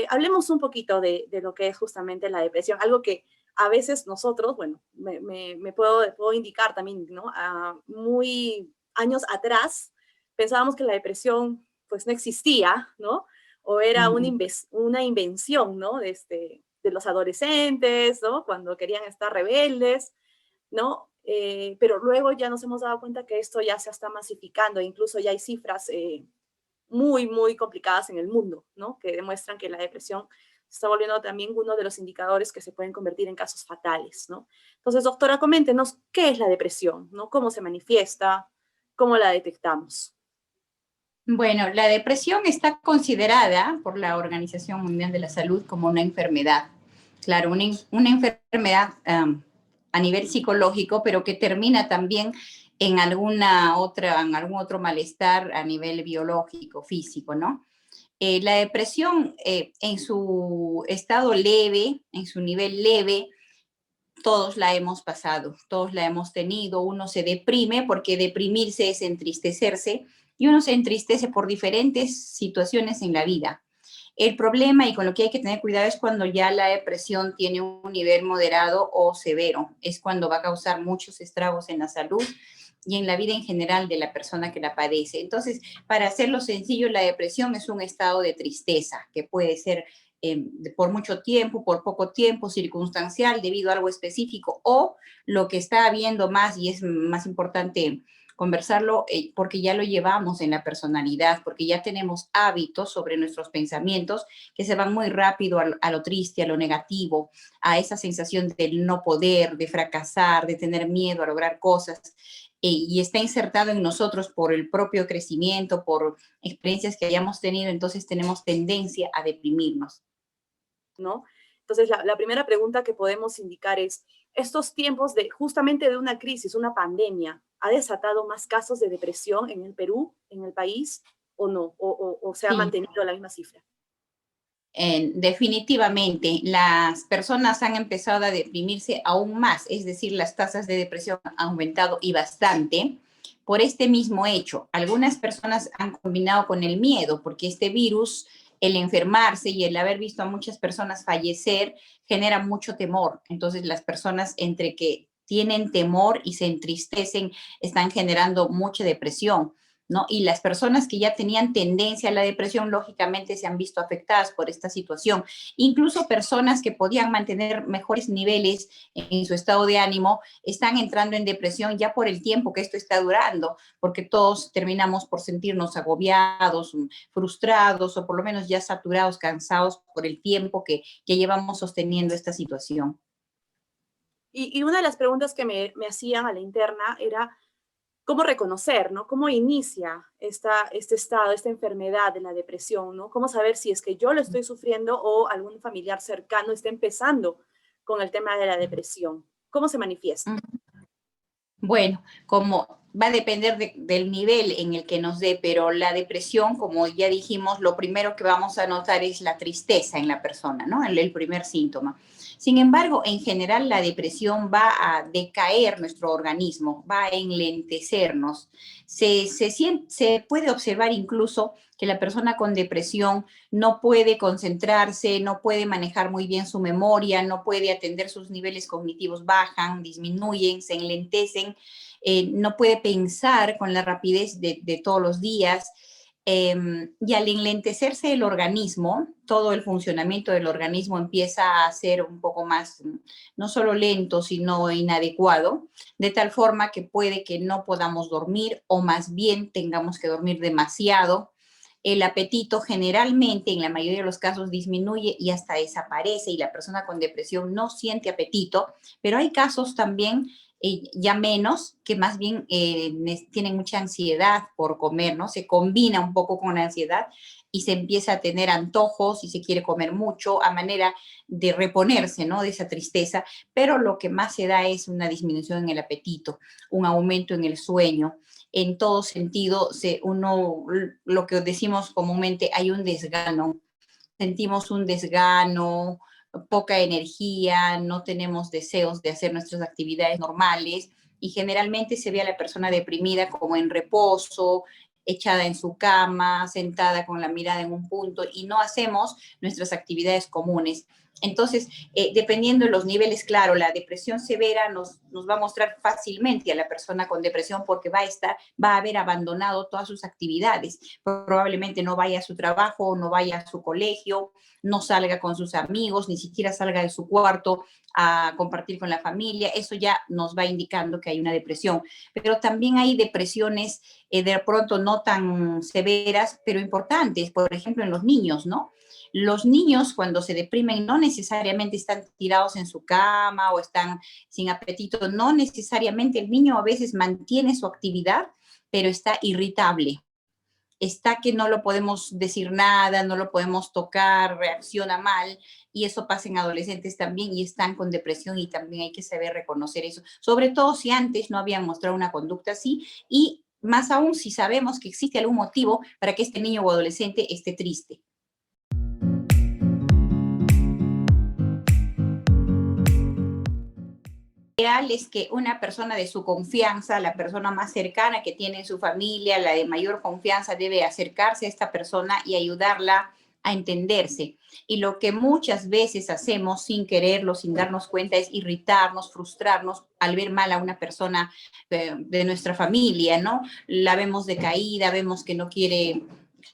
hablemos un poquito de lo que es justamente la depresión, algo que a veces nosotros, bueno, puedo indicar también, ¿no? Muy años atrás pensábamos que la depresión pues no existía, ¿no? O era Ujú. una invención, ¿no? De los adolescentes, ¿no? Cuando querían estar rebeldes, ¿no? Pero luego ya nos hemos dado cuenta que esto ya se está masificando, incluso ya hay cifras muy, muy complicadas en el mundo, ¿no? Que demuestran que la depresión se está volviendo también uno de los indicadores que se pueden convertir en casos fatales, ¿no? Entonces, doctora, coméntenos qué es la depresión, ¿no? ¿Cómo se manifiesta? ¿Cómo la detectamos? Bueno, la depresión está considerada por la Organización Mundial de la Salud como una enfermedad. Claro, una enfermedad a nivel psicológico, pero que termina también en en algún otro malestar a nivel biológico, físico, ¿no? La depresión en su estado leve, en su nivel leve, todos la hemos pasado, todos la hemos tenido. Uno se deprime porque deprimirse es entristecerse y uno se entristece por diferentes situaciones en la vida. El problema y con lo que hay que tener cuidado es cuando ya la depresión tiene un nivel moderado o severo. Es cuando va a causar muchos estragos en la salud y en la vida en general de la persona que la padece. Entonces, para hacerlo sencillo, la depresión es un estado de tristeza que puede ser por mucho tiempo, por poco tiempo, circunstancial, debido a algo específico, o lo que está habiendo más y es más importante conversarlo porque ya lo llevamos en la personalidad, porque ya tenemos hábitos sobre nuestros pensamientos que se van muy rápido a lo triste, a lo negativo, a esa sensación del no poder, de fracasar, de tener miedo a lograr cosas. Y está insertado en nosotros por el propio crecimiento, por experiencias que hayamos tenido, entonces tenemos tendencia a deprimirnos. ¿No? Entonces, la primera pregunta que podemos indicar es, estos tiempos de justamente de una crisis, una pandemia, ¿ha desatado más casos de depresión en el Perú, en el país, o no? ¿O se ha Sí, mantenido la misma cifra? definitivamente, las personas han empezado a deprimirse aún más, es decir, las tasas de depresión han aumentado y bastante por este mismo hecho. Algunas personas han combinado con el miedo, porque este virus, el enfermarse y el haber visto a muchas personas fallecer, genera mucho temor. Entonces, las personas entre que tienen temor y se entristecen, están generando mucha depresión. ¿No? Y las personas que ya tenían tendencia a la depresión, lógicamente se han visto afectadas por esta situación. Incluso personas que podían mantener mejores niveles en su estado de ánimo están entrando en depresión ya por el tiempo que esto está durando, porque todos terminamos por sentirnos agobiados, frustrados o por lo menos ya saturados, cansados por el tiempo que llevamos sosteniendo esta situación. Y una de las preguntas que me hacían a la interna era, ¿cómo reconocer, ¿no? ¿Cómo inicia este estado, esta enfermedad de la depresión, ¿no? ¿Cómo saber si es que yo lo estoy sufriendo o algún familiar cercano está empezando con el tema de la depresión? ¿Cómo se manifiesta? Bueno, como va a depender del nivel en el que nos dé, pero la depresión, como ya dijimos, lo primero que vamos a notar es la tristeza en la persona, ¿no? El primer síntoma. Sin embargo, en general la depresión va a decaer nuestro organismo, va a enlentecernos. Se puede observar incluso que la persona con depresión no puede concentrarse, no puede manejar muy bien su memoria, no puede atender sus niveles cognitivos, bajan, disminuyen, se enlentecen, no puede pensar con la rapidez de todos los días. Y al enlentecerse el organismo, todo el funcionamiento del organismo empieza a ser un poco más, no solo lento, sino inadecuado, de tal forma que puede que no podamos dormir o más bien tengamos que dormir demasiado. El apetito generalmente, en la mayoría de los casos, disminuye y hasta desaparece y la persona con depresión no siente apetito, pero hay casos también ya menos, que más bien tienen mucha ansiedad por comer, ¿no? Se combina un poco con la ansiedad y se empieza a tener antojos y se quiere comer mucho a manera de reponerse, ¿no? De esa tristeza, pero lo que más se da es una disminución en el apetito, un aumento en el sueño. En todo sentido, lo que decimos comúnmente, hay un desgano, sentimos un desgano, poca energía, no tenemos deseos de hacer nuestras actividades normales y generalmente se ve a la persona deprimida como en reposo, echada en su cama, sentada con la mirada en un punto y no hacemos nuestras actividades comunes. Entonces, dependiendo de los niveles, claro, la depresión severa nos va a mostrar fácilmente a la persona con depresión porque va a haber abandonado todas sus actividades. Probablemente no vaya a su trabajo, no vaya a su colegio, no salga con sus amigos, ni siquiera salga de su cuarto a compartir con la familia. Eso ya nos va indicando que hay una depresión. Pero también hay depresiones de pronto no tan severas, pero importantes, por ejemplo, en los niños, ¿no? Los niños cuando se deprimen no necesariamente están tirados en su cama o están sin apetito, no necesariamente el niño a veces mantiene su actividad, pero está irritable, está que no lo podemos decir nada, no lo podemos tocar, reacciona mal, y eso pasa en adolescentes también y están con depresión y también hay que saber reconocer eso, sobre todo si antes no habían mostrado una conducta así y más aún si sabemos que existe algún motivo para que este niño o adolescente esté triste. Ideal es que una persona de su confianza, la persona más cercana que tiene en su familia, la de mayor confianza, debe acercarse a esta persona y ayudarla a entenderse. Y lo que muchas veces hacemos sin quererlo, sin darnos cuenta, es irritarnos, frustrarnos al ver mal a una persona de nuestra familia, ¿no? La vemos decaída, vemos que no quiere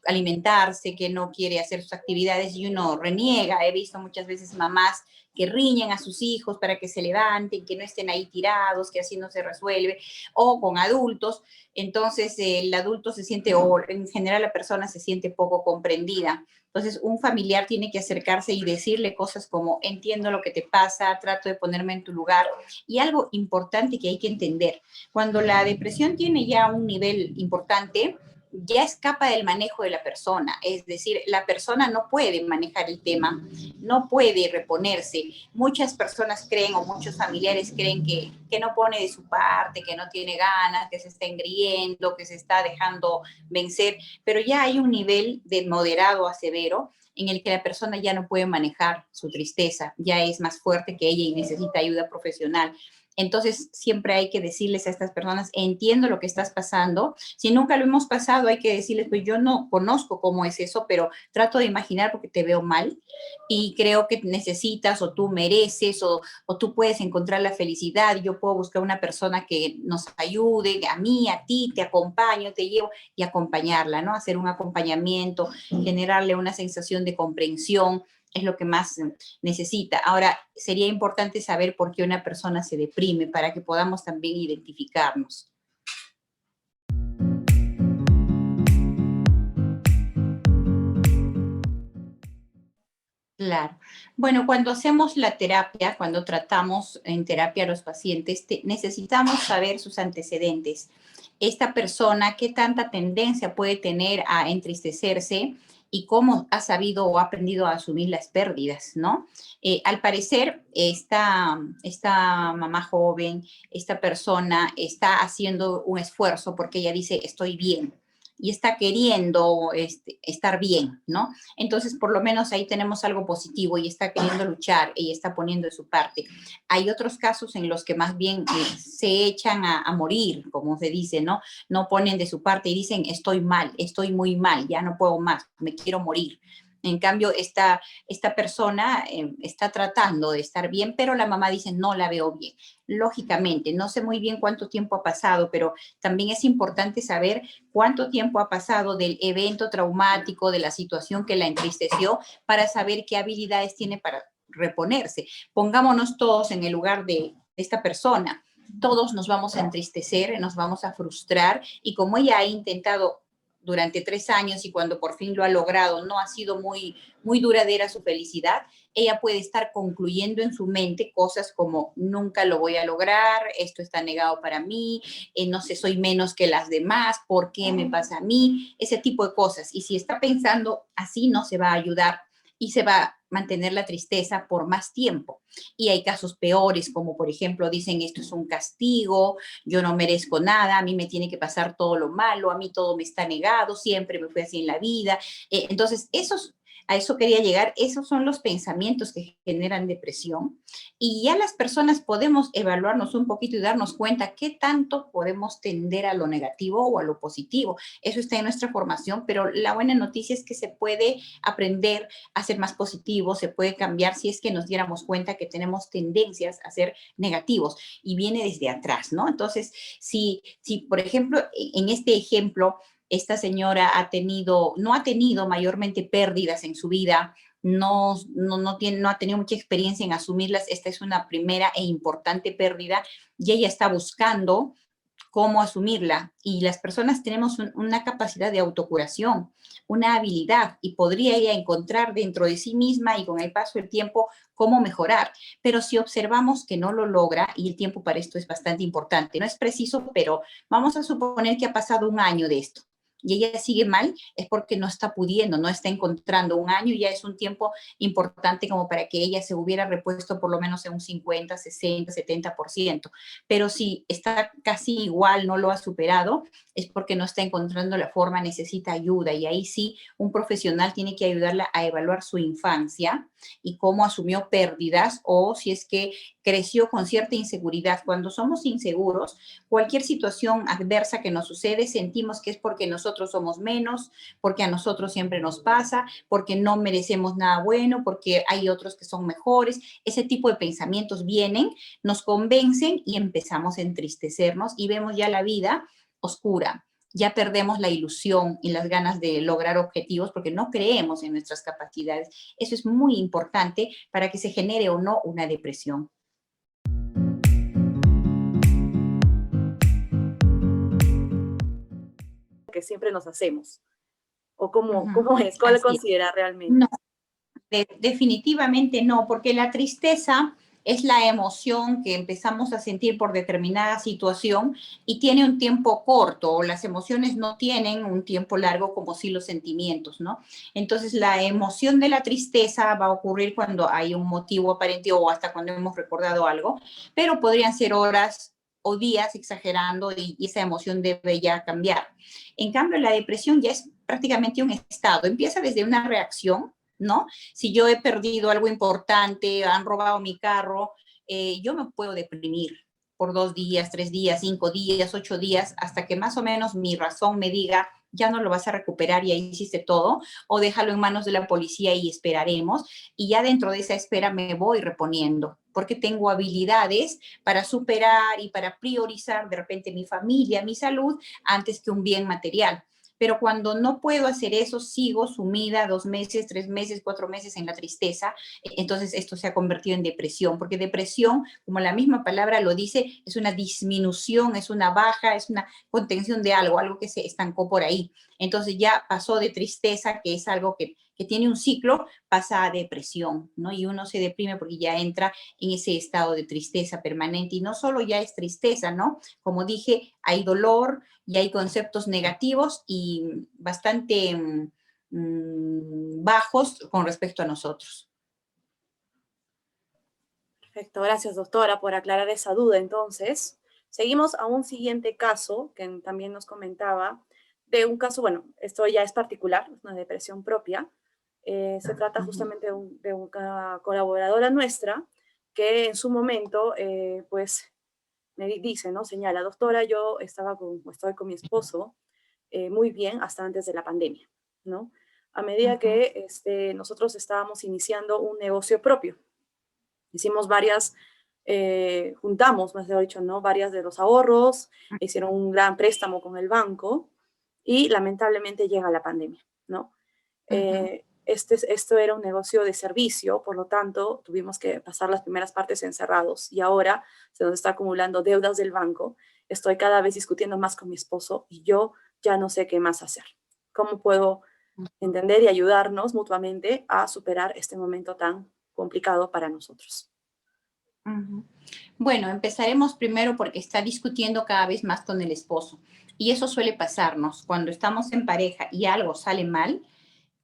alimentarse, que no quiere hacer sus actividades y uno reniega. He visto muchas veces mamás que riñen a sus hijos para que se levanten, que no estén ahí tirados, que así no se resuelve, o con adultos, entonces el adulto se siente, o en general la persona se siente poco comprendida. Entonces un familiar tiene que acercarse y decirle cosas como, entiendo lo que te pasa, trato de ponerme en tu lugar. Y algo importante que hay que entender, cuando la depresión tiene ya un nivel importante, ya escapa del manejo de la persona, es decir, la persona no puede manejar el tema, no puede reponerse. Muchas personas creen o muchos familiares creen que no pone de su parte, que no tiene ganas, que se está engriendo, que se está dejando vencer, pero ya hay un nivel de moderado a severo en el que la persona ya no puede manejar su tristeza, ya es más fuerte que ella y necesita ayuda profesional. Entonces, siempre hay que decirles a estas personas, entiendo lo que estás pasando. Si nunca lo hemos pasado, hay que decirles, pues yo no conozco cómo es eso, pero trato de imaginar porque te veo mal y creo que necesitas o tú mereces o tú puedes encontrar la felicidad. Yo puedo buscar una persona que nos ayude, a mí, a ti, te acompaño, te llevo y acompañarla, ¿no? Hacer un acompañamiento, generarle una sensación de comprensión es lo que más necesita. Ahora, sería importante saber por qué una persona se deprime para que podamos también identificarnos. Claro. Bueno, cuando hacemos la terapia, cuando tratamos en terapia a los pacientes, necesitamos saber sus antecedentes. Esta persona, qué tanta tendencia puede tener a entristecerse y cómo ha sabido o ha aprendido a asumir las pérdidas, ¿no? Al parecer, esta mamá joven, esta persona está haciendo un esfuerzo porque ella dice, estoy bien y está queriendo estar bien, ¿no? Entonces, por lo menos ahí tenemos algo positivo y está queriendo luchar y está poniendo de su parte. Hay otros casos en los que más bien se echan a morir, como se dice, ¿no? No ponen de su parte y dicen, estoy mal, estoy muy mal, ya no puedo más, me quiero morir. En cambio, esta persona está tratando de estar bien, pero la mamá dice, no la veo bien. Lógicamente, no sé muy bien cuánto tiempo ha pasado, pero también es importante saber cuánto tiempo ha pasado del evento traumático, de la situación que la entristeció, para saber qué habilidades tiene para reponerse. Pongámonos todos en el lugar de esta persona. Todos nos vamos a entristecer, nos vamos a frustrar y como ella ha intentado durante 3 años y cuando por fin lo ha logrado, no ha sido muy duradera su felicidad, ella puede estar concluyendo en su mente cosas como nunca lo voy a lograr, esto está negado para mí, no sé, soy menos que las demás, ¿por qué me pasa a mí? Ese tipo de cosas. Y si está pensando así, no se va a ayudar y se va a mantener la tristeza por más tiempo. Y hay casos peores, como por ejemplo dicen esto es un castigo, yo no merezco nada, a mí me tiene que pasar todo lo malo, a mí todo me está negado, siempre me fue así en la vida. Entonces, esos a eso quería llegar. Esos son los pensamientos que generan depresión. Y ya las personas podemos evaluarnos un poquito y darnos cuenta qué tanto podemos tender a lo negativo o a lo positivo. Eso está en nuestra formación, pero la buena noticia es que se puede aprender a ser más positivo, se puede cambiar si es que nos diéramos cuenta que tenemos tendencias a ser negativos y viene desde atrás, ¿no? Entonces, si por ejemplo, en este ejemplo, esta señora no ha tenido mayormente pérdidas en su vida, no ha tenido mucha experiencia en asumirlas, esta es una primera e importante pérdida y ella está buscando cómo asumirla. Y las personas tenemos una capacidad de autocuración, una habilidad, y podría ella encontrar dentro de sí misma y con el paso del tiempo cómo mejorar. Pero si observamos que no lo logra, y el tiempo para esto es bastante importante, no es preciso, pero vamos a suponer que ha pasado un año de esto y ella sigue mal, es porque no está pudiendo, no está encontrando. Un año ya es un tiempo importante como para que ella se hubiera repuesto por lo menos en un 50, 60, 70%. Pero si está casi igual, no lo ha superado, es porque no está encontrando la forma, necesita ayuda. Y ahí sí, un profesional tiene que ayudarla a evaluar su infancia y cómo asumió pérdidas o si es que creció con cierta inseguridad. Cuando somos inseguros, cualquier situación adversa que nos sucede, sentimos que es porque nosotros somos menos, porque a nosotros siempre nos pasa, porque no merecemos nada bueno, porque hay otros que son mejores. Ese tipo de pensamientos vienen, nos convencen y empezamos a entristecernos y vemos ya la vida oscura. Ya perdemos la ilusión y las ganas de lograr objetivos porque no creemos en nuestras capacidades. Eso es muy importante para que se genere o no una depresión. Que siempre nos hacemos. ¿O cómo, Ujú. cómo es? ¿Cuál lo Así es. considera realmente? No, definitivamente no, porque la tristeza es la emoción que empezamos a sentir por determinada situación y tiene un tiempo corto. Las emociones no tienen un tiempo largo como sí los sentimientos, ¿no? Entonces, la emoción de la tristeza va a ocurrir cuando hay un motivo aparente o hasta cuando hemos recordado algo, pero podrían ser horas o días exagerando y esa emoción debe ya cambiar. En cambio, la depresión ya es prácticamente un estado. Empieza desde una reacción, ¿no? Si yo he perdido algo importante, han robado mi carro, yo me puedo deprimir por 2 días, 3 días, 5 días, 8 días, hasta que más o menos mi razón me diga, ya no lo vas a recuperar y ahí hiciste todo, o déjalo en manos de la policía y esperaremos, y ya dentro de esa espera me voy reponiendo, porque tengo habilidades para superar y para priorizar de repente mi familia, mi salud, antes que un bien material. Pero cuando no puedo hacer eso, sigo sumida 2 meses, 3 meses, 4 meses en la tristeza. Entonces esto se ha convertido en depresión, porque depresión, como la misma palabra lo dice, es una disminución, es una baja, es una contención de algo, algo que se estancó por ahí. Entonces ya pasó de tristeza, que es algo que tiene un ciclo, pasa a depresión, ¿no? Y uno se deprime porque ya entra en ese estado de tristeza permanente. Y no solo ya es tristeza, ¿no? Como dije, hay dolor, y hay conceptos negativos y bastante bajos con respecto a nosotros. Perfecto, gracias doctora por aclarar esa duda. Entonces, seguimos a un siguiente caso que también nos comentaba, de un caso, bueno, esto ya es particular, es una depresión propia. Se trata justamente de una colaboradora nuestra que en su momento, pues, me dice, ¿no? Señala, doctora, yo estoy con mi esposo muy bien hasta antes de la pandemia, ¿no? A medida que nosotros estábamos iniciando un negocio propio. Hicimos juntamos, mejor dicho, ¿no? Varias de los ahorros, hicieron un gran préstamo con el banco y lamentablemente llega la pandemia, ¿no? Esto era un negocio de servicio, por lo tanto, tuvimos que pasar las primeras partes encerrados y ahora se nos está acumulando deudas del banco. Estoy cada vez discutiendo más con mi esposo y yo ya no sé qué más hacer. ¿Cómo puedo entender y ayudarnos mutuamente a superar este momento tan complicado para nosotros? Bueno, empezaremos primero porque está discutiendo cada vez más con el esposo. Y eso suele pasarnos cuando estamos en pareja y algo sale mal,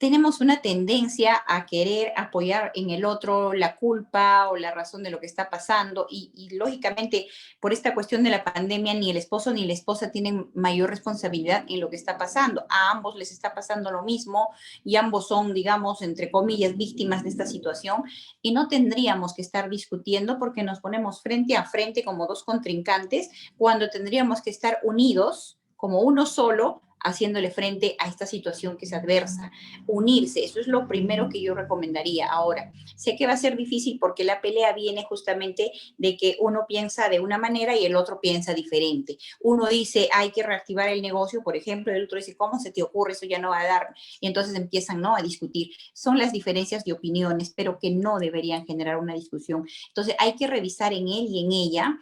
tenemos una tendencia a querer apoyar en el otro la culpa o la razón de lo que está pasando y lógicamente por esta cuestión de la pandemia ni el esposo ni la esposa tienen mayor responsabilidad en lo que está pasando. A ambos les está pasando lo mismo y ambos son, digamos, entre comillas, víctimas de esta situación y no tendríamos que estar discutiendo porque nos ponemos frente a frente como dos contrincantes cuando tendríamos que estar unidos como uno solo haciéndole frente a esta situación que es adversa. Unirse, eso es lo primero que yo recomendaría. Ahora, sé que va a ser difícil porque la pelea viene justamente de que uno piensa de una manera y el otro piensa diferente. Uno dice, hay que reactivar el negocio, por ejemplo, y el otro dice, ¿cómo se te ocurre? Eso ya no va a dar. Y entonces empiezan, ¿no?, a discutir. Son las diferencias de opiniones, pero que no deberían generar una discusión. Entonces, hay que revisar en él y en ella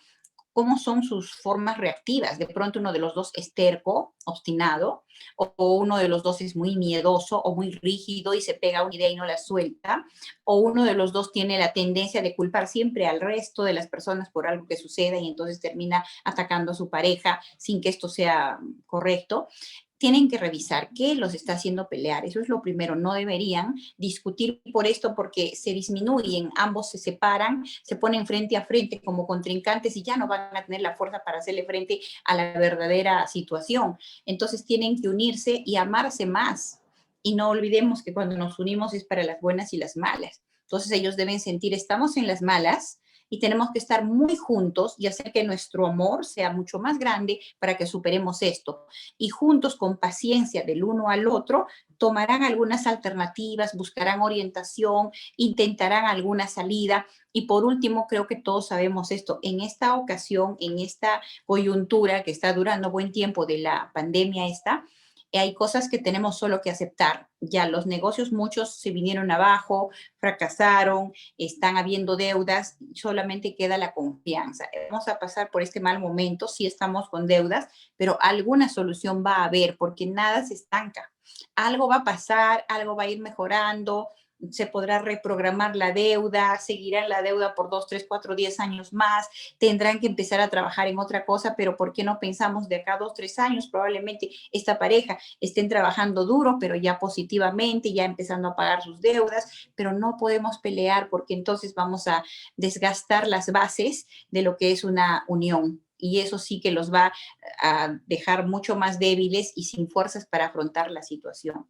cómo son sus formas reactivas. De pronto uno de los dos es terco, obstinado, o uno de los dos es muy miedoso o muy rígido y se pega una idea y no la suelta, o uno de los dos tiene la tendencia de culpar siempre al resto de las personas por algo que suceda y entonces termina atacando a su pareja sin que esto sea correcto. Tienen que revisar qué los está haciendo pelear. Eso es lo primero. No deberían discutir por esto porque se disminuyen, ambos se separan, se ponen frente a frente como contrincantes y ya no van a tener la fuerza para hacerle frente a la verdadera situación. Entonces tienen que unirse y amarse más. Y no olvidemos que cuando nos unimos es para las buenas y las malas. Entonces ellos deben sentir, estamos en las malas, y tenemos que estar muy juntos y hacer que nuestro amor sea mucho más grande para que superemos esto. Y juntos, con paciencia del uno al otro, tomarán algunas alternativas, buscarán orientación, intentarán alguna salida. Y por último, creo que todos sabemos esto, en esta ocasión, en esta coyuntura que está durando buen tiempo de la pandemia esta, hay cosas que tenemos solo que aceptar. Ya los negocios, muchos se vinieron abajo, fracasaron, están habiendo deudas, solamente queda la confianza. Vamos a pasar por este mal momento, sí estamos con deudas, pero alguna solución va a haber porque nada se estanca. Algo va a pasar, algo va a ir mejorando, se podrá reprogramar la deuda, seguirán la deuda por 2, 3, 4, 10 años más, tendrán que empezar a trabajar en otra cosa, pero ¿por qué no pensamos de acá a 2, 3 años? Probablemente esta pareja estén trabajando duro, pero ya positivamente, ya empezando a pagar sus deudas, pero no podemos pelear porque entonces vamos a desgastar las bases de lo que es una unión. Y eso sí que los va a dejar mucho más débiles y sin fuerzas para afrontar la situación.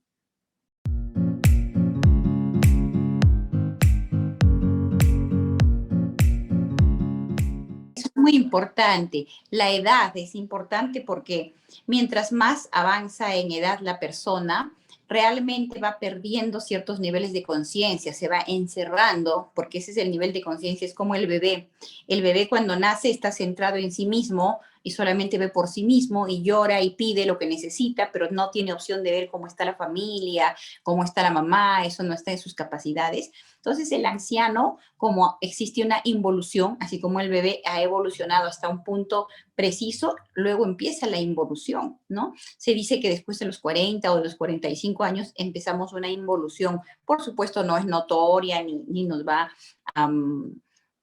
Es muy importante. La edad es importante porque mientras más avanza en edad la persona, realmente va perdiendo ciertos niveles de conciencia, se va encerrando, porque ese es el nivel de conciencia, es como el bebé. El bebé cuando nace está centrado en sí mismo y solamente ve por sí mismo y llora y pide lo que necesita, pero no tiene opción de ver cómo está la familia, cómo está la mamá, eso no está en sus capacidades. Entonces el anciano, como existe una involución, así como el bebé ha evolucionado hasta un punto preciso, luego empieza la involución, ¿no? Se dice que después de los 40 o de los 45 años empezamos una involución. Por supuesto no es notoria ni nos va a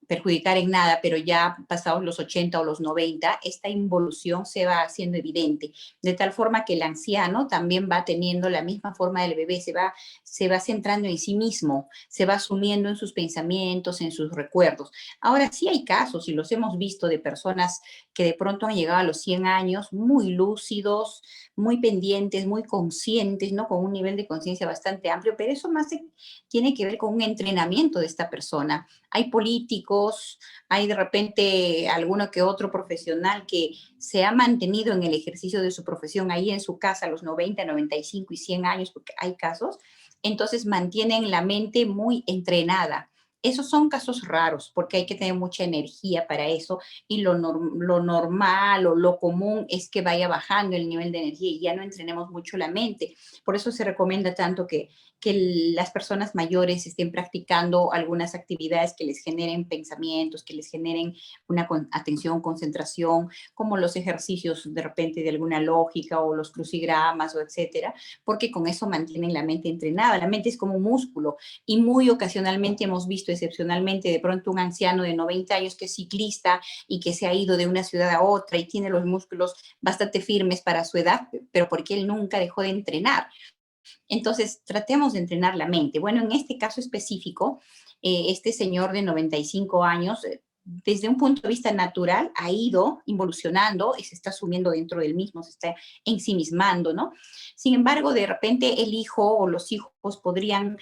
perjudicar en nada, pero ya pasados los 80 o los 90, esta involución se va haciendo evidente, de tal forma que el anciano también va teniendo la misma forma del bebé, se va centrando en sí mismo, se va sumiendo en sus pensamientos, en sus recuerdos. Ahora sí hay casos, y los hemos visto, de personas que de pronto han llegado a los 100 años muy lúcidos, muy pendientes, muy conscientes, ¿no? Con un nivel de conciencia bastante amplio, pero eso más tiene que ver con un entrenamiento de esta persona. Hay políticos, hay de repente alguno que otro profesional que se ha mantenido en el ejercicio de su profesión ahí en su casa a los 90, 95 y 100 años, porque hay casos, entonces mantienen la mente muy entrenada. Esos son casos raros porque hay que tener mucha energía para eso y lo normal o lo común es que vaya bajando el nivel de energía y ya no entrenemos mucho la mente. Por eso se recomienda tanto que las personas mayores estén practicando algunas actividades que les generen pensamientos, que les generen una atención, concentración, como los ejercicios de repente de alguna lógica o los crucigramas o etcétera, porque con eso mantienen la mente entrenada. La mente es como un músculo y muy ocasionalmente hemos visto excepcionalmente de pronto un anciano de 90 años que es ciclista y que se ha ido de una ciudad a otra y tiene los músculos bastante firmes para su edad, pero porque él nunca dejó de entrenar. Entonces, tratemos de entrenar la mente. Bueno, en este caso específico, este señor de 95 años, desde un punto de vista natural, ha ido involucionando y se está sumiendo dentro del mismo, se está ensimismando, ¿no? Sin embargo, de repente el hijo o los hijos podrían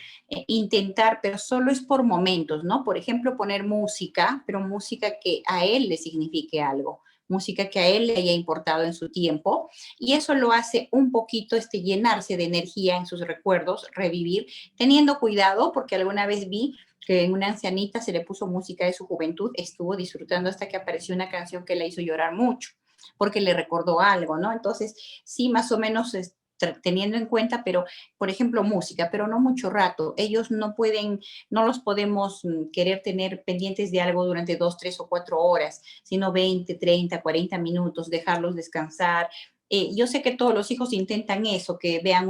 intentar, pero solo es por momentos, ¿no? Por ejemplo, poner música, pero música que a él le signifique algo, música que a él le haya importado en su tiempo, y eso lo hace un poquito llenarse de energía en sus recuerdos, revivir, teniendo cuidado, porque alguna vez vi que en una ancianita se le puso música de su juventud, estuvo disfrutando hasta que apareció una canción que la hizo llorar mucho, porque le recordó algo, ¿no? Entonces, sí, más o menos teniendo en cuenta, pero, por ejemplo, música, pero no mucho rato. Ellos no pueden, no los podemos querer tener pendientes de algo durante 2, 3 o 4 horas, sino 20, 30, 40 minutos, dejarlos descansar. Yo sé que todos los hijos intentan eso, que vean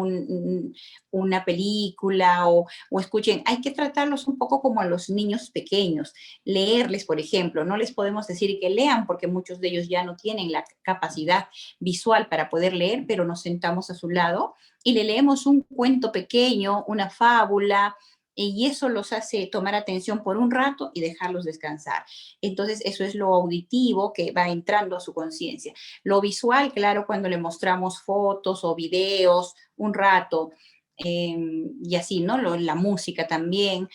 una película o escuchen. Hay que tratarlos un poco como a los niños pequeños, leerles, por ejemplo. No les podemos decir que lean porque muchos de ellos ya no tienen la capacidad visual para poder leer, pero nos sentamos a su lado y le leemos un cuento pequeño, una fábula, y eso los hace tomar atención por un rato y dejarlos descansar. Entonces, eso es lo auditivo que va entrando a su conciencia. Lo visual, claro, cuando le mostramos fotos o videos un rato, y así, ¿no? La música también.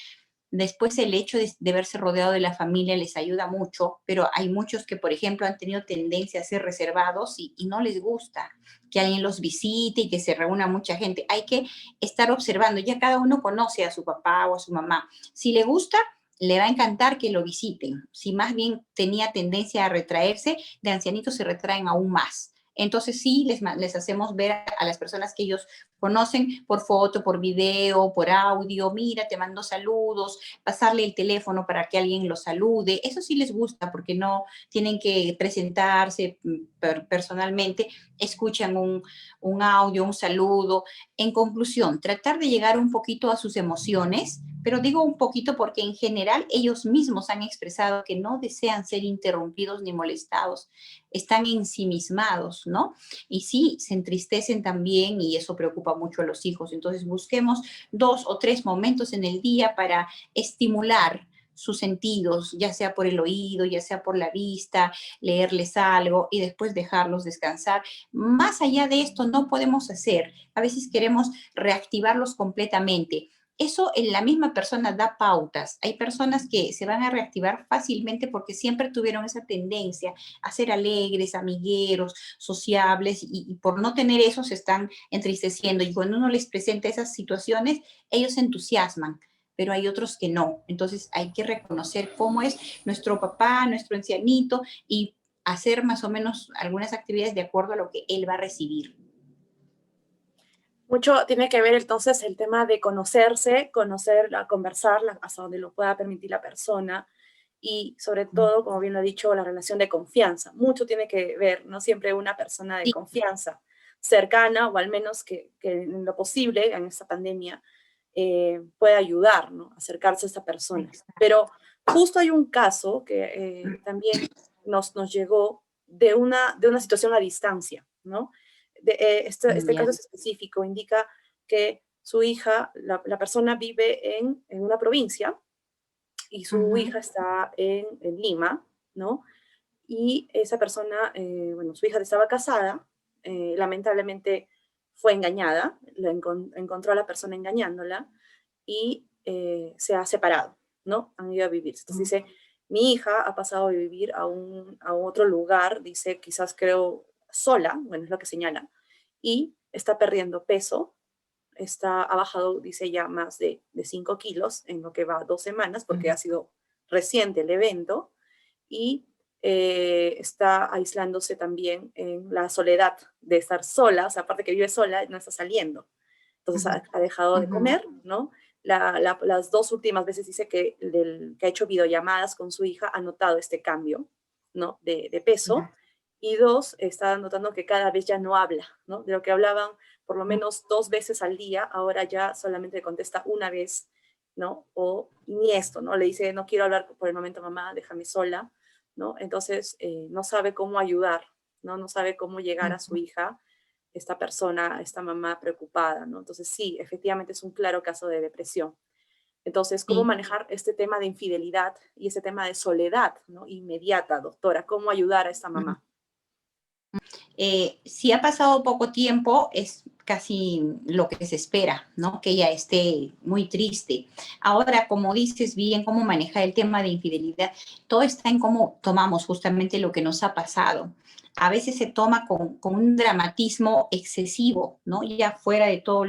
Después el hecho de verse rodeado de la familia les ayuda mucho, pero hay muchos que, por ejemplo, han tenido tendencia a ser reservados y no les gusta que alguien los visite y que se reúna mucha gente. Hay que estar observando, ya cada uno conoce a su papá o a su mamá. Si le gusta, le va a encantar que lo visiten. Si más bien tenía tendencia a retraerse, de ancianitos se retraen aún más. Entonces sí, les hacemos ver a las personas que ellos conocen por foto, por video, por audio, mira, te mando saludos, pasarle el teléfono para que alguien los salude. Eso sí les gusta porque no tienen que presentarse personalmente, escuchan un audio, un saludo. En conclusión, tratar de llegar un poquito a sus emociones, pero digo un poquito porque en general ellos mismos han expresado que no desean ser interrumpidos ni molestados, están ensimismados, ¿no? Y sí, se entristecen también y eso preocupa mucho a los hijos. Entonces busquemos 2 o 3 momentos en el día para estimular sus sentidos, ya sea por el oído, ya sea por la vista, leerles algo y después dejarlos descansar. Más allá de esto no podemos hacer. A veces queremos reactivarlos completamente. Eso en la misma persona da pautas. Hay personas que se van a reactivar fácilmente porque siempre tuvieron esa tendencia a ser alegres, amigueros, sociables y por no tener eso se están entristeciendo. Y cuando uno les presenta esas situaciones, ellos se entusiasman, pero hay otros que no. Entonces hay que reconocer cómo es nuestro papá, nuestro ancianito y hacer más o menos algunas actividades de acuerdo a lo que él va a recibir. Mucho tiene que ver entonces el tema de conocerse, conocer, conversar hasta donde lo pueda permitir la persona y sobre todo, como bien lo he dicho, la relación de confianza. Mucho tiene que ver, no siempre una persona de Sí, confianza cercana o al menos que en lo posible en esta pandemia pueda ayudar, ¿no? Acercarse a esta persona. exacto. Pero justo hay un caso que también nos llegó de una situación a distancia, ¿no? Este Ya. caso es específico, indica que su hija, la persona vive en una provincia y su hija Ujú, está en Lima, ¿no? Y esa persona, bueno, su hija estaba casada, lamentablemente fue engañada, encontró a la persona engañándola y se ha separado, ¿no? Han ido a vivir. Entonces ujú, dice, mi hija ha pasado a vivir a otro lugar, dice, quizás creo sola, bueno, es lo que señala, y está perdiendo peso, ha bajado, dice ya, más de 5 kilos en lo que va 2 semanas, porque ujú, ha sido reciente el evento, y está aislándose también en la soledad de estar sola, o sea, aparte que vive sola, no está saliendo. Entonces ujú, ha dejado de ujú, comer, ¿no? Las 2 últimas veces dice que ha hecho videollamadas con su hija, ha notado este cambio, ¿no? De ujú, peso. Y dos, está notando que cada vez ya no habla, ¿no? De lo que hablaban por lo ujú, menos 2 veces al día, ahora ya solamente contesta una vez, ¿no? O ni esto, ¿no? Le dice, no quiero hablar por el momento, mamá, déjame sola, ¿no? Entonces, no sabe cómo ayudar, ¿no? No sabe cómo llegar a su ujú. hija esta persona, esta mamá preocupada, ¿no? Entonces sí, efectivamente es un claro caso de depresión. Entonces, ¿cómo Sí. manejar este tema de infidelidad y este tema de soledad, ¿no? Inmediata, doctora? ¿Cómo ayudar a esta mamá? Si ha pasado poco tiempo, es casi lo que se espera, ¿no? Que ella esté muy triste. Ahora, como dices bien, cómo manejar el tema de infidelidad, todo está en cómo tomamos justamente lo que nos ha pasado. A veces se toma con un dramatismo excesivo, ¿no? Ya fuera de todo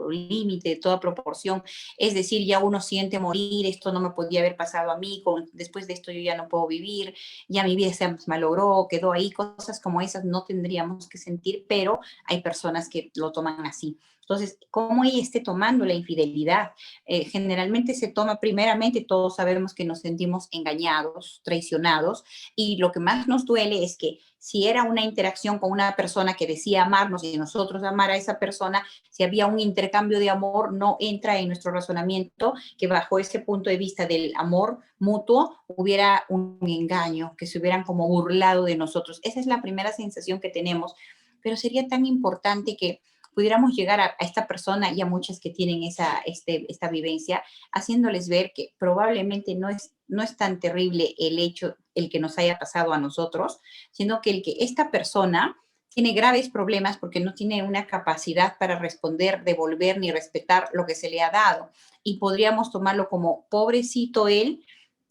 límite, de toda proporción. Es decir, ya uno siente morir, esto no me podía haber pasado a mí, después de esto yo ya no puedo vivir, ya mi vida se malogró, quedó ahí, cosas como esas no tendríamos que sentir, pero hay personas que lo toman así. Entonces, ¿cómo ella esté tomando la infidelidad? Generalmente se toma primeramente, todos sabemos que nos sentimos engañados, traicionados, y lo que más nos duele es que si era una interacción con una persona que decía amarnos y nosotros amar a esa persona, si había un intercambio de amor, no entra en nuestro razonamiento que bajo ese punto de vista del amor mutuo hubiera un engaño, que se hubieran como burlado de nosotros. Esa es la primera sensación que tenemos, pero sería tan importante que pudiéramos llegar a esta persona y a muchas que tienen esta vivencia, haciéndoles ver que probablemente no es tan terrible el hecho, el que nos haya pasado a nosotros, sino que el que esta persona tiene graves problemas porque no tiene una capacidad para responder, devolver ni respetar lo que se le ha dado. Y podríamos tomarlo como pobrecito él,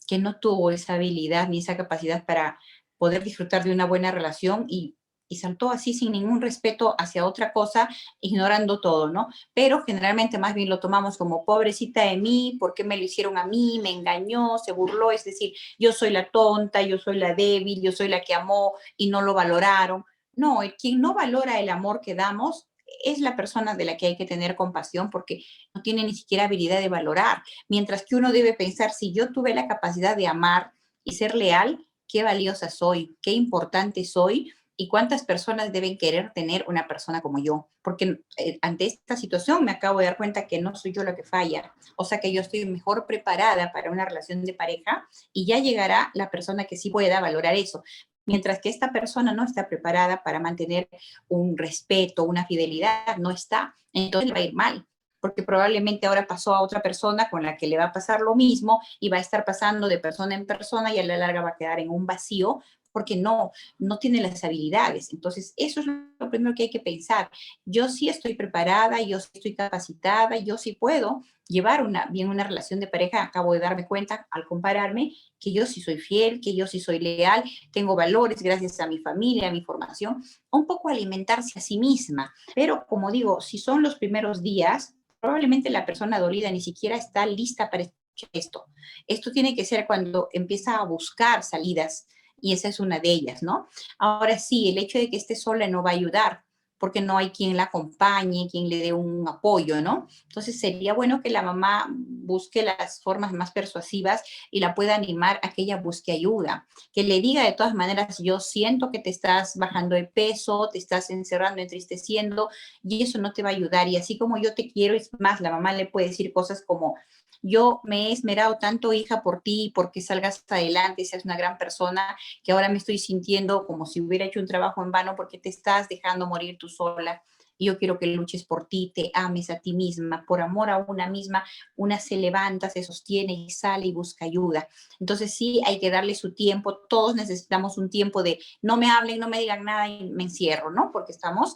que no tuvo esa habilidad ni esa capacidad para poder disfrutar de una buena relación y saltó así sin ningún respeto hacia otra cosa, ignorando todo, ¿no? Pero generalmente más bien lo tomamos como pobrecita de mí, ¿por qué me lo hicieron a mí? Me engañó, se burló, es decir, yo soy la tonta, yo soy la débil, yo soy la que amó y no lo valoraron. No, quien no valora el amor que damos es la persona de la que hay que tener compasión porque no tiene ni siquiera habilidad de valorar. Mientras que uno debe pensar, si yo tuve la capacidad de amar y ser leal, qué valiosa soy, qué importante soy y cuántas personas deben querer tener una persona como yo. Porque ante esta situación me acabo de dar cuenta que no soy yo la que falla. O sea que yo estoy mejor preparada para una relación de pareja y ya llegará la persona que sí pueda valorar eso. Mientras que esta persona no está preparada para mantener un respeto, una fidelidad, no está, entonces le va a ir mal porque probablemente ahora pasó a otra persona con la que le va a pasar lo mismo y va a estar pasando de persona en persona y a la larga va a quedar en un vacío porque no tiene las habilidades. Entonces, eso es lo primero que hay que pensar. Yo sí estoy preparada, yo sí estoy capacitada, yo sí puedo llevar bien una relación de pareja. Acabo de darme cuenta al compararme que yo sí soy fiel, que yo sí soy leal, tengo valores gracias a mi familia, a mi formación, un poco alimentarse a sí misma. Pero como digo, si son los primeros días, probablemente la persona dolida ni siquiera está lista para esto. Esto tiene que ser cuando empieza a buscar salidas y esa es una de ellas, ¿no? Ahora sí, el hecho de que esté sola no va a ayudar porque no hay quien la acompañe, quien le dé un apoyo, ¿no? Entonces sería bueno que la mamá busque las formas más persuasivas y la pueda animar a que ella busque ayuda, que le diga de todas maneras, yo siento que te estás bajando de peso, te estás encerrando, entristeciendo y eso no te va a ayudar. Y así como yo te quiero, es más, la mamá le puede decir cosas como, yo me he esmerado tanto, hija, por ti, porque salgas adelante, seas una gran persona, que ahora me estoy sintiendo como si hubiera hecho un trabajo en vano porque te estás dejando morir tú sola. Y yo quiero que luches por ti, te ames a ti misma, por amor a una misma, una se levanta, se sostiene y sale y busca ayuda. Entonces sí hay que darle su tiempo, todos necesitamos un tiempo de no me hablen, no me digan nada y me encierro, ¿no? Porque estamos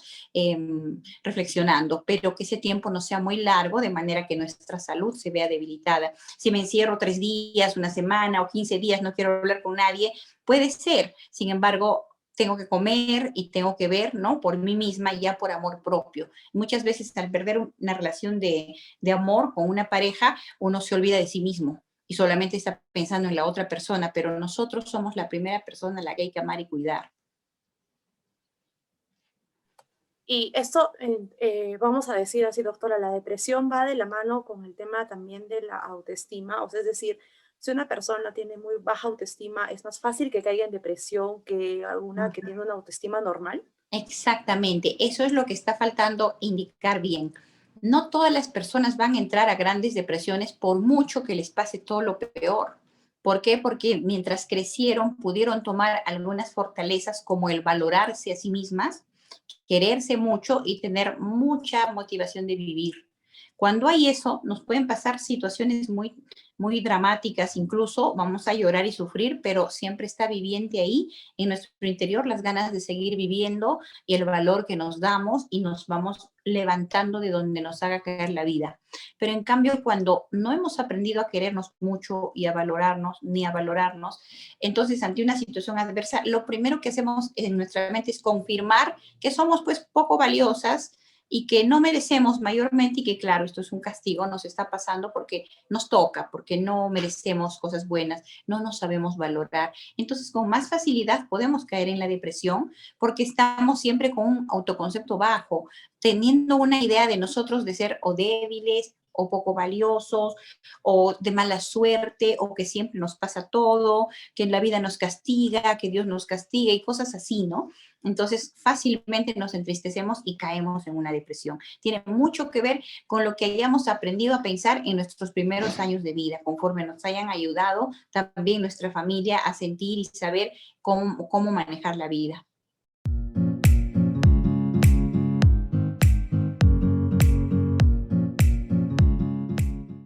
reflexionando, pero que ese tiempo no sea muy largo de manera que nuestra salud se vea debilitada. Si me encierro 3 días, una semana o 15 días, no quiero hablar con nadie, puede ser, sin embargo, tengo que comer y tengo que ver, ¿no? Por mí misma, ya por amor propio. Muchas veces al perder una relación de amor con una pareja, uno se olvida de sí mismo y solamente está pensando en la otra persona, pero nosotros somos la primera persona a la que hay que amar y cuidar. Y esto, vamos a decir así, doctora, la depresión va de la mano con el tema también de la autoestima, o sea, es decir, si una persona tiene muy baja autoestima, es más fácil que caiga en depresión que alguna que tiene una autoestima normal. Exactamente, eso es lo que está faltando indicar bien. No todas las personas van a entrar a grandes depresiones por mucho que les pase todo lo peor. ¿Por qué? Porque mientras crecieron pudieron tomar algunas fortalezas como el valorarse a sí mismas quererse mucho y tener mucha motivación de vivir. Cuando hay eso, nos pueden pasar situaciones muy dramáticas, incluso vamos a llorar y sufrir, pero siempre está viviente ahí en nuestro interior las ganas de seguir viviendo y el valor que nos damos y nos vamos levantando de donde nos haga caer la vida. Pero en cambio, cuando no hemos aprendido a querernos mucho y a valorarnos, ni a valorarnos, entonces ante una situación adversa, lo primero que hacemos en nuestra mente es confirmar que somos pues poco valiosas y que no merecemos mayormente y que claro, esto es un castigo, nos está pasando porque nos toca, porque no merecemos cosas buenas, no nos sabemos valorar. Entonces, con más facilidad podemos caer en la depresión porque estamos siempre con un autoconcepto bajo, teniendo una idea de nosotros de ser o débiles o poco valiosos, o de mala suerte, o que siempre nos pasa todo, que en la vida nos castiga, que Dios nos castiga y cosas así, ¿no? Entonces, fácilmente nos entristecemos y caemos en una depresión. Tiene mucho que ver con lo que hayamos aprendido a pensar en nuestros primeros años de vida, conforme nos hayan ayudado también nuestra familia a sentir y saber cómo manejar la vida.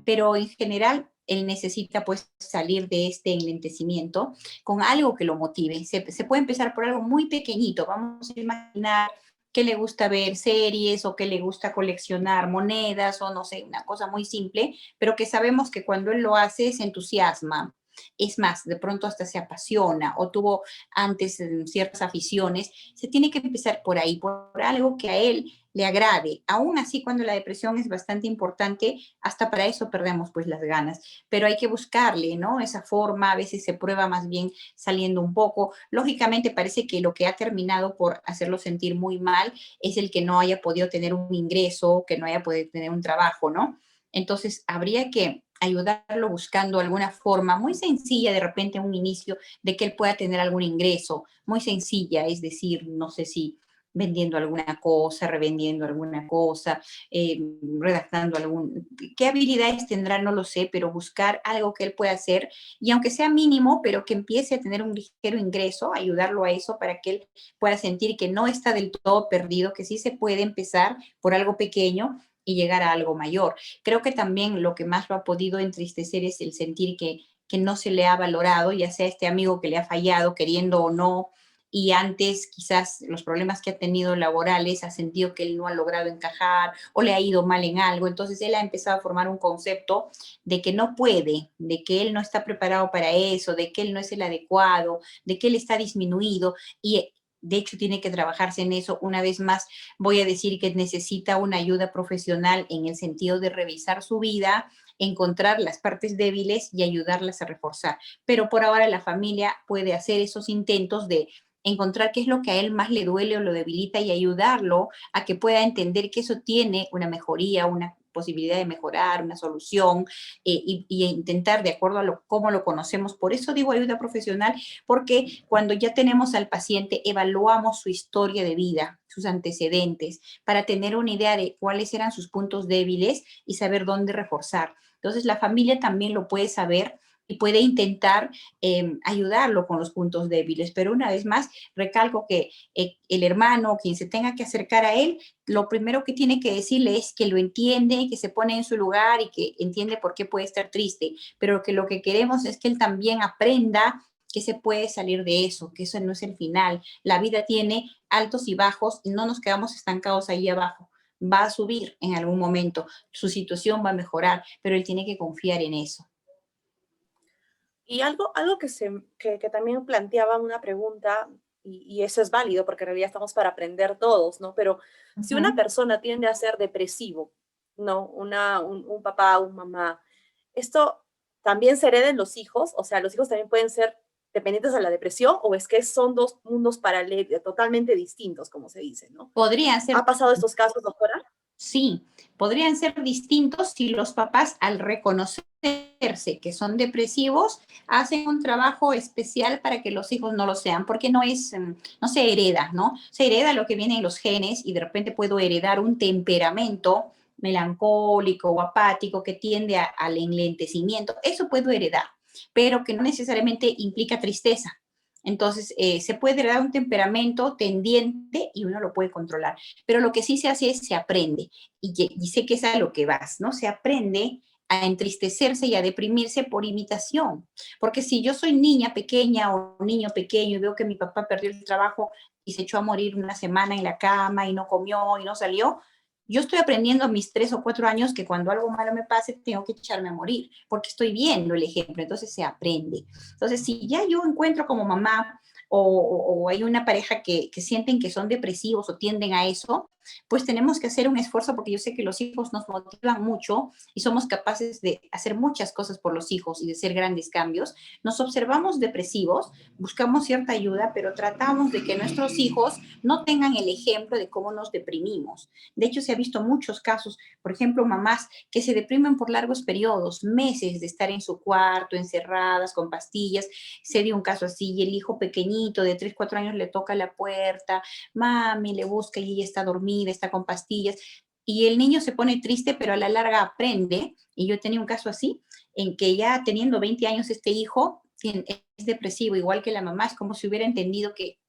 Pero en general él necesita pues salir de este enlentecimiento con algo que lo motive. Se puede empezar por algo muy pequeñito. Vamos a imaginar que le gusta ver series o que le gusta coleccionar monedas o no sé, una cosa muy simple, pero que sabemos que cuando él lo hace se entusiasma. Es más, de pronto hasta se apasiona o tuvo antes ciertas aficiones. Se tiene que empezar por ahí, por algo que a él le agrade. Aún así, cuando la depresión es bastante importante, hasta para eso perdemos pues las ganas, pero hay que buscarle, ¿no? Esa forma, a veces se prueba más bien saliendo un poco. Lógicamente parece que lo que ha terminado por hacerlo sentir muy mal es el que no haya podido tener un ingreso, que no haya podido tener un trabajo, ¿no? Entonces, habría que ayudarlo buscando alguna forma muy sencilla, de repente un inicio de que él pueda tener algún ingreso, muy sencilla, es decir, no sé si vendiendo alguna cosa, revendiendo alguna cosa, redactando algún... ¿Qué habilidades tendrá? No lo sé, pero buscar algo que él pueda hacer y aunque sea mínimo, pero que empiece a tener un ligero ingreso, ayudarlo a eso para que él pueda sentir que no está del todo perdido, que sí se puede empezar por algo pequeño y llegar a algo mayor. Creo que también lo que más lo ha podido entristecer es el sentir que no se le ha valorado, ya sea este amigo que le ha fallado, queriendo o no, y antes quizás los problemas que ha tenido laborales ha sentido que él no ha logrado encajar o le ha ido mal en algo, entonces él ha empezado a formar un concepto de que no puede, de que él no está preparado para eso, de que él no es el adecuado, de que él está disminuido y de hecho tiene que trabajarse en eso. Una vez más, voy a decir que necesita una ayuda profesional en el sentido de revisar su vida, encontrar las partes débiles y ayudarlas a reforzar. Pero por ahora la familia puede hacer esos intentos de encontrar qué es lo que a él más le duele o lo debilita y ayudarlo a que pueda entender que eso tiene una mejoría, una posibilidad de mejorar, una solución, y intentar de acuerdo a cómo lo conocemos. Por eso digo ayuda profesional, porque cuando ya tenemos al paciente, evaluamos su historia de vida, sus antecedentes, para tener una idea de cuáles eran sus puntos débiles y saber dónde reforzar. Entonces, la familia también lo puede saber y puede intentar ayudarlo con los puntos débiles. Pero una vez más, recalco que el hermano, quien se tenga que acercar a él, lo primero que tiene que decirle es que lo entiende, que se pone en su lugar y que entiende por qué puede estar triste, pero que lo que queremos es que él también aprenda que se puede salir de eso, que eso no es el final. La vida tiene altos y bajos y no nos quedamos estancados ahí abajo. Va a subir en algún momento, su situación va a mejorar, pero él tiene que confiar en eso. Y algo que también planteaba una pregunta, y eso es válido porque en realidad estamos para aprender todos, ¿no? Pero si una Ujú. persona tiende a ser depresivo, ¿no? Un papá, un mamá, ¿esto también se hereda en los hijos? O sea, ¿los hijos también pueden ser dependientes de la depresión o es que son dos mundos paralelos, totalmente distintos, como se dice, ¿no? Podrían ser, ¿Ha pasado estos casos, doctora? sí, podrían ser distintos si los papás al reconocerse que son depresivos hacen un trabajo especial para que los hijos no lo sean, porque no es, no se hereda, ¿no? Se hereda lo que viene en los genes y de repente puedo heredar un temperamento melancólico o apático que tiende al enlentecimiento. Eso puedo heredar, pero que no necesariamente implica tristeza. Entonces, se puede dar un temperamento tendiente y uno lo puede controlar. Pero lo que sí se hace es se aprende. Y sé que es a lo que vas, ¿no? Se aprende a entristecerse y a deprimirse por imitación. Porque si yo soy niña pequeña o niño pequeño y veo que mi papá perdió el trabajo y se echó a morir una semana en la cama y no comió y no salió, yo estoy aprendiendo a mis 3 o 4 años que cuando algo malo me pase tengo que echarme a morir, porque estoy viendo el ejemplo, entonces se aprende. Entonces, si ya yo encuentro como mamá o hay una pareja que sienten que son depresivos o tienden a eso, pues tenemos que hacer un esfuerzo porque yo sé que los hijos nos motivan mucho y somos capaces de hacer muchas cosas por los hijos y de hacer grandes cambios. Nos observamos depresivos, buscamos cierta ayuda, pero tratamos de que nuestros hijos no tengan el ejemplo de cómo nos deprimimos. De hecho, se ha visto muchos casos, por ejemplo, mamás que se deprimen por largos periodos, meses de estar en su cuarto, encerradas con pastillas. Se dio un caso así y el hijo pequeñito de 3 4 años le toca la puerta, mami, le busca y ella está dormida, está con pastillas. Y el niño se pone triste, pero a la larga aprende. Y yo tenía un caso así, en que ya teniendo 20 años este hijo es depresivo, igual que la mamá, es como si hubiera entendido que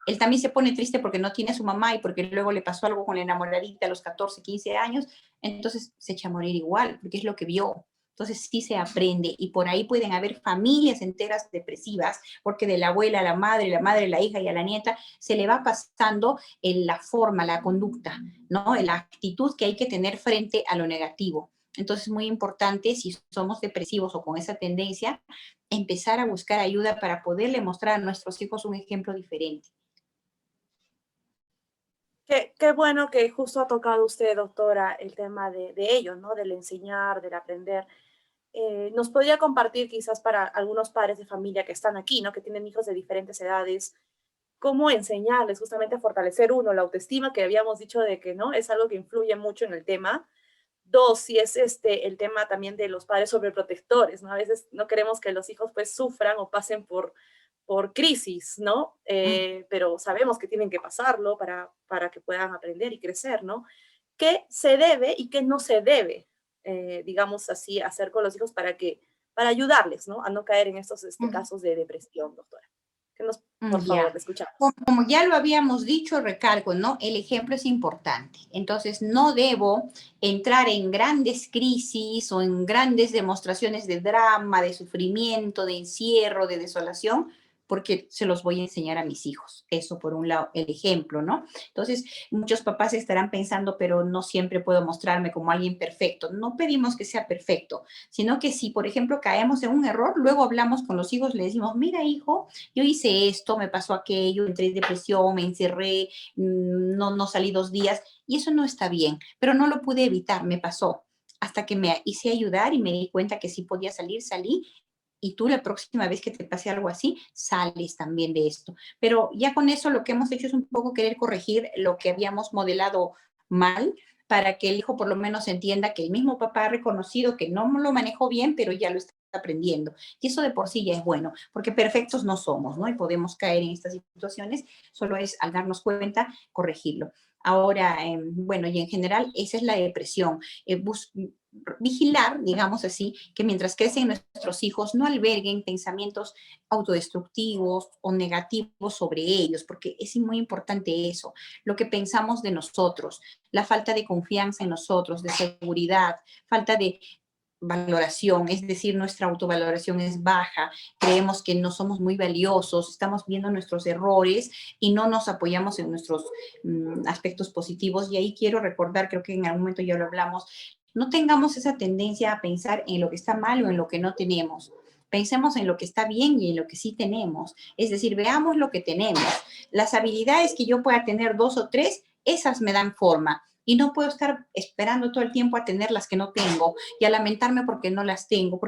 él también se pone triste porque no tiene a su mamá y porque luego le pasó algo con la enamoradita a los 14 15 años, entonces se echa a morir igual, porque es lo que vio. Entonces sí se aprende y por ahí pueden haber familias enteras depresivas, porque de la abuela a la madre a la hija y a la nieta se le va pasando en la forma, la conducta, ¿no? La actitud que hay que tener frente a lo negativo. Entonces es muy importante, si somos depresivos o con esa tendencia, empezar a buscar ayuda para poderle mostrar a nuestros hijos un ejemplo diferente. Qué bueno que justo ha tocado usted, doctora, el tema de ello, ¿no? Del enseñar, del aprender. Nos podría compartir quizás para algunos padres de familia que están aquí, ¿no? Que tienen hijos de diferentes edades, cómo enseñarles justamente a fortalecer uno, la autoestima que habíamos dicho de que, ¿no? Es algo que influye mucho en el tema. Dos, si es el tema también de los padres sobreprotectores, ¿no? A veces no queremos que los hijos pues sufran o pasen por crisis, ¿no? Pero sabemos que tienen que pasarlo para que puedan aprender y crecer, ¿no? ¿Qué se debe y qué no se debe, digamos así, hacer con los hijos para ayudarles, ¿no? A no caer en estos casos de depresión, doctora? Que nos, por favor, Ya. le escuchamos. Como ya lo habíamos dicho, recalco, ¿no? El ejemplo es importante. Entonces, no debo entrar en grandes crisis o en grandes demostraciones de drama, de sufrimiento, de encierro, de desolación, porque se los voy a enseñar a mis hijos. Eso por un lado, el ejemplo, ¿no? Entonces, muchos papás estarán pensando, pero no siempre puedo mostrarme como alguien perfecto. No pedimos que sea perfecto, sino que si, por ejemplo, caemos en un error, luego hablamos con los hijos, le decimos, mira, hijo, yo hice esto, me pasó aquello, entré en depresión, me encerré, no salí 2 días y eso no está bien, pero no lo pude evitar, me pasó. Hasta que me hice ayudar y me di cuenta que sí podía salir, salí y tú la próxima vez que te pase algo así, sales también de esto. Pero ya con eso lo que hemos hecho es un poco querer corregir lo que habíamos modelado mal para que el hijo por lo menos entienda que el mismo papá ha reconocido que no lo manejó bien, pero ya lo está aprendiendo. Y eso de por sí ya es bueno, porque perfectos no somos, ¿no? Y podemos caer en estas situaciones, solo es al darnos cuenta, corregirlo. Ahora, bueno, y en general, esa es la depresión. Vigilar, digamos así, que mientras crecen nuestros hijos no alberguen pensamientos autodestructivos o negativos sobre ellos, porque es muy importante eso, lo que pensamos de nosotros, la falta de confianza en nosotros, de seguridad, falta de valoración, es decir, nuestra autovaloración es baja, creemos que no somos muy valiosos, estamos viendo nuestros errores y no nos apoyamos en nuestros aspectos positivos. Y ahí quiero recordar, creo que en algún momento ya lo hablamos, no tengamos esa tendencia a pensar en lo que está mal o en lo que no tenemos. Pensemos en lo que está bien y en lo que sí tenemos. Es decir, veamos lo que tenemos. Las habilidades que yo pueda tener 2 o 3, esas me dan forma. Y no puedo estar esperando todo el tiempo a tener las que no tengo y a lamentarme porque no las tengo,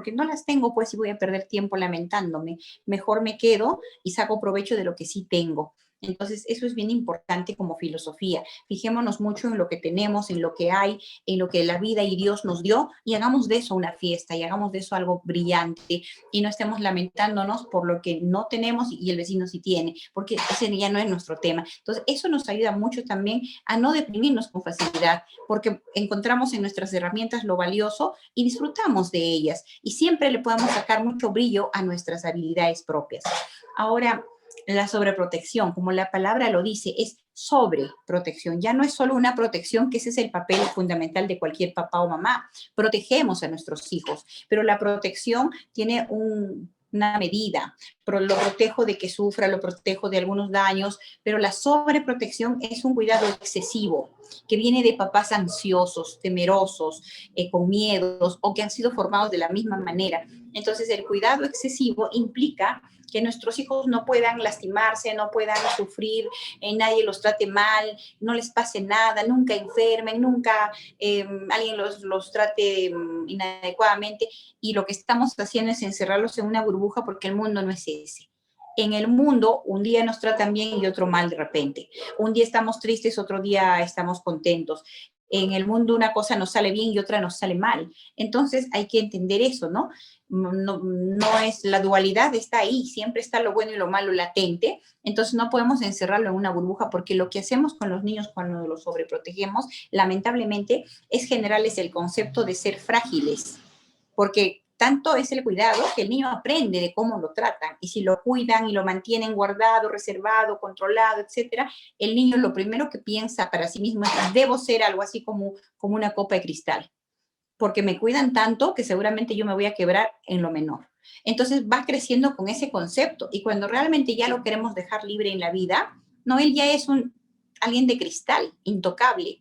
pues sí voy a perder tiempo lamentándome. Mejor me quedo y saco provecho de lo que sí tengo. Entonces, eso es bien importante como filosofía. Fijémonos mucho en lo que tenemos, en lo que hay, en lo que la vida y Dios nos dio y hagamos de eso una fiesta y hagamos de eso algo brillante y no estemos lamentándonos por lo que no tenemos y el vecino sí tiene, porque ese ya no es nuestro tema. Entonces, eso nos ayuda mucho también a no deprimirnos con facilidad, porque encontramos en nuestras herramientas lo valioso y disfrutamos de ellas y siempre le podemos sacar mucho brillo a nuestras habilidades propias. Ahora, la sobreprotección, como la palabra lo dice, es sobreprotección. Ya no es solo una protección, que ese es el papel fundamental de cualquier papá o mamá. Protegemos a nuestros hijos, pero la protección tiene una medida. Lo protejo de que sufra, lo protejo de algunos daños, pero la sobreprotección es un cuidado excesivo que viene de papás ansiosos, temerosos, con miedos o que han sido formados de la misma manera. Entonces, el cuidado excesivo implica que nuestros hijos no puedan lastimarse, no puedan sufrir, nadie los trate mal, no les pase nada, nunca enfermen, nunca alguien los trate inadecuadamente. Y lo que estamos haciendo es encerrarlos en una burbuja porque el mundo no es ese. En el mundo, un día nos tratan bien y otro mal de repente. Un día estamos tristes, otro día estamos contentos. En el mundo una cosa nos sale bien y otra nos sale mal. Entonces hay que entender eso, ¿no? No es la dualidad, está ahí, siempre está lo bueno y lo malo latente. Entonces no podemos encerrarlo en una burbuja porque lo que hacemos con los niños cuando los sobreprotegemos, lamentablemente, es generarles el concepto de ser frágiles, porque tanto es el cuidado que el niño aprende de cómo lo tratan, y si lo cuidan y lo mantienen guardado, reservado, controlado, etcétera, el niño lo primero que piensa para sí mismo es: debo ser algo así como una copa de cristal, porque me cuidan tanto que seguramente yo me voy a quebrar en lo menor. Entonces va creciendo con ese concepto, y cuando realmente ya lo queremos dejar libre en la vida, no, él ya es alguien de cristal, intocable,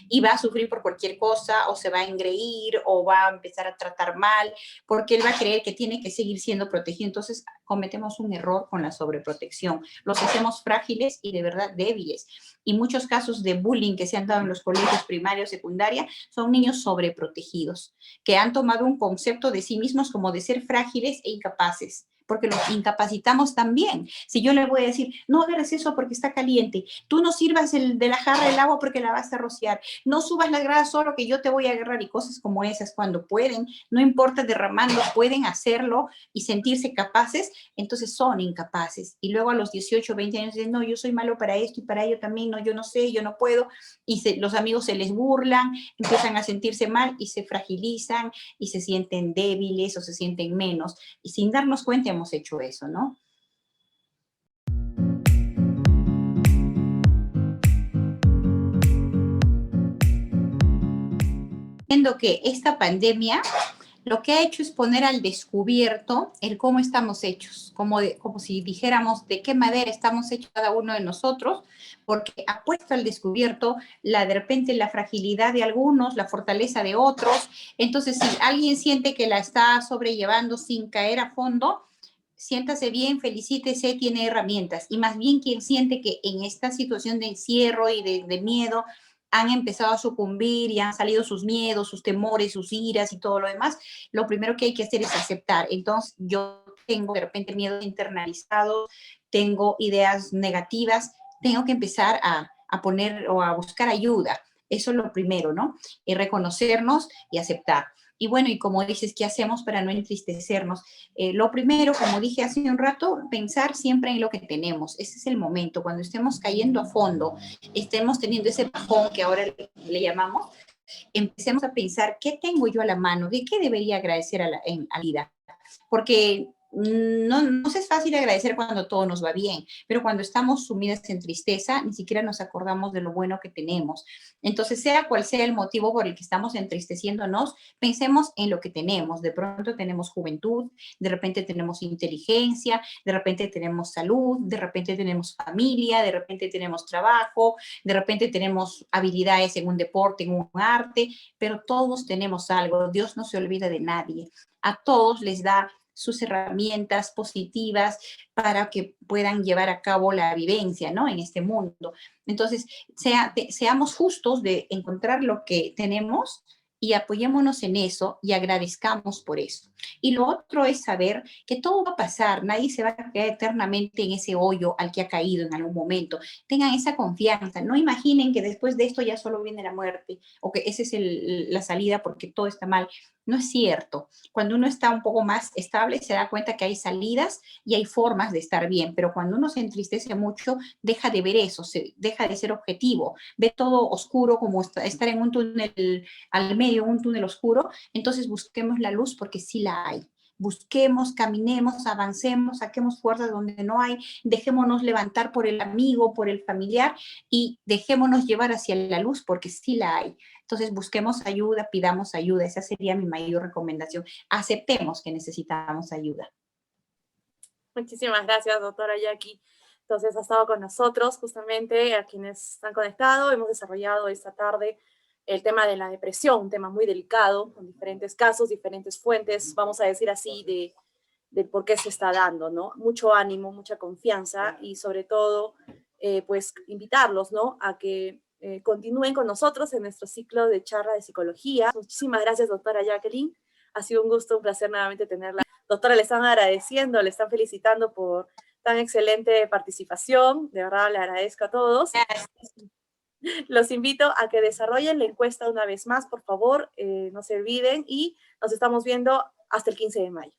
y va a sufrir por cualquier cosa, o se va a engreír, o va a empezar a tratar mal, porque él va a creer que tiene que seguir siendo protegido. Entonces cometemos un error con la sobreprotección. Los hacemos frágiles y de verdad débiles. Y muchos casos de bullying que se han dado en los colegios primarios, secundaria, son niños sobreprotegidos, que han tomado un concepto de sí mismos como de ser frágiles e incapaces, porque los incapacitamos también. Si yo le voy a decir: no agarres eso porque está caliente, tú no sirvas de la jarra el agua porque la vas a rociar, no subas la grada solo que yo te voy a agarrar, y cosas como esas, cuando pueden, no importa derramando, pueden hacerlo y sentirse capaces, entonces son incapaces. Y luego a los 18, 20 años dicen: no, yo soy malo para esto y para ello también, no, yo no sé, yo no puedo, y los amigos se les burlan, empiezan a sentirse mal y se fragilizan y se sienten débiles o se sienten menos, y sin darnos cuenta hemos hecho eso, ¿no? Viendo que esta pandemia lo que ha hecho es poner al descubierto el cómo estamos hechos, como si dijéramos de qué madera estamos hechos cada uno de nosotros, porque ha puesto al descubierto de repente la fragilidad de algunos, la fortaleza de otros. Entonces, si alguien siente que la está sobrellevando sin caer a fondo, siéntase bien, felicítese, tiene herramientas. Y más bien quien siente que en esta situación de encierro y de miedo han empezado a sucumbir y han salido sus miedos, sus temores, sus iras y todo lo demás, lo primero que hay que hacer es aceptar. Entonces, yo tengo de repente miedos internalizados, tengo ideas negativas, tengo que empezar a poner o a buscar ayuda. Eso es lo primero, ¿no? Y reconocernos y aceptar. Y bueno, y como dices, ¿qué hacemos para no entristecernos? Lo primero, como dije hace un rato, pensar siempre en lo que tenemos. Ese es el momento, cuando estemos cayendo a fondo, estemos teniendo ese bajón que ahora le llamamos, empecemos a pensar: ¿qué tengo yo a la mano? ¿De qué debería agradecer a la vida? Porque no nos es fácil agradecer cuando todo nos va bien, pero cuando estamos sumidas en tristeza, ni siquiera nos acordamos de lo bueno que tenemos. Entonces, sea cual sea el motivo por el que estamos entristeciéndonos, pensemos en lo que tenemos. De pronto tenemos juventud, de repente tenemos inteligencia, de repente tenemos salud, de repente tenemos familia, de repente tenemos trabajo, de repente tenemos habilidades en un deporte, en un arte, pero todos tenemos algo. Dios no se olvida de nadie. A todos les da sus herramientas positivas para que puedan llevar a cabo la vivencia, ¿no? En este mundo. Entonces, seamos justos de encontrar lo que tenemos y apoyémonos en eso y agradezcamos por eso. Y lo otro es saber que todo va a pasar, nadie se va a quedar eternamente en ese hoyo al que ha caído en algún momento. Tengan esa confianza, no imaginen que después de esto ya solo viene la muerte o que esa es la salida porque todo está mal. No es cierto. Cuando uno está un poco más estable, se da cuenta que hay salidas y hay formas de estar bien, pero cuando uno se entristece mucho, deja de ver eso, deja de ser objetivo, ve todo oscuro como estar en un túnel al medio, un túnel oscuro. Entonces busquemos la luz porque sí la hay. busquemos, caminemos, avancemos, saquemos fuerzas donde no hay, dejémonos levantar por el amigo, por el familiar y dejémonos llevar hacia la luz porque sí la hay. Entonces busquemos ayuda, pidamos ayuda, esa sería mi mayor recomendación. Aceptemos que necesitamos ayuda. Muchísimas gracias, doctora Jackie. Entonces, ha estado con nosotros justamente a quienes están conectados. Hemos desarrollado esta tarde el tema de la depresión, un tema muy delicado, con diferentes casos, diferentes fuentes, vamos a decir así, de por qué se está dando, ¿no? Mucho ánimo, mucha confianza y sobre todo, pues, invitarlos, ¿no? A que continúen con nosotros en nuestro ciclo de charla de psicología. Muchísimas gracias, doctora Jacqueline. Ha sido un gusto, un placer nuevamente tenerla. Doctora, le están agradeciendo, le están felicitando por tan excelente participación. De verdad, le agradezco a todos. Los invito a que desarrollen la encuesta una vez más, por favor, no se olviden y nos estamos viendo hasta el 15 de mayo.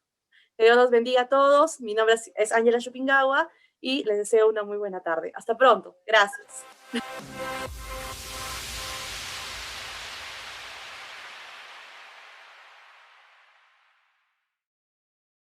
Que Dios los bendiga a todos. Mi nombre es Ángela Chupingawa y les deseo una muy buena tarde. Hasta pronto. Gracias.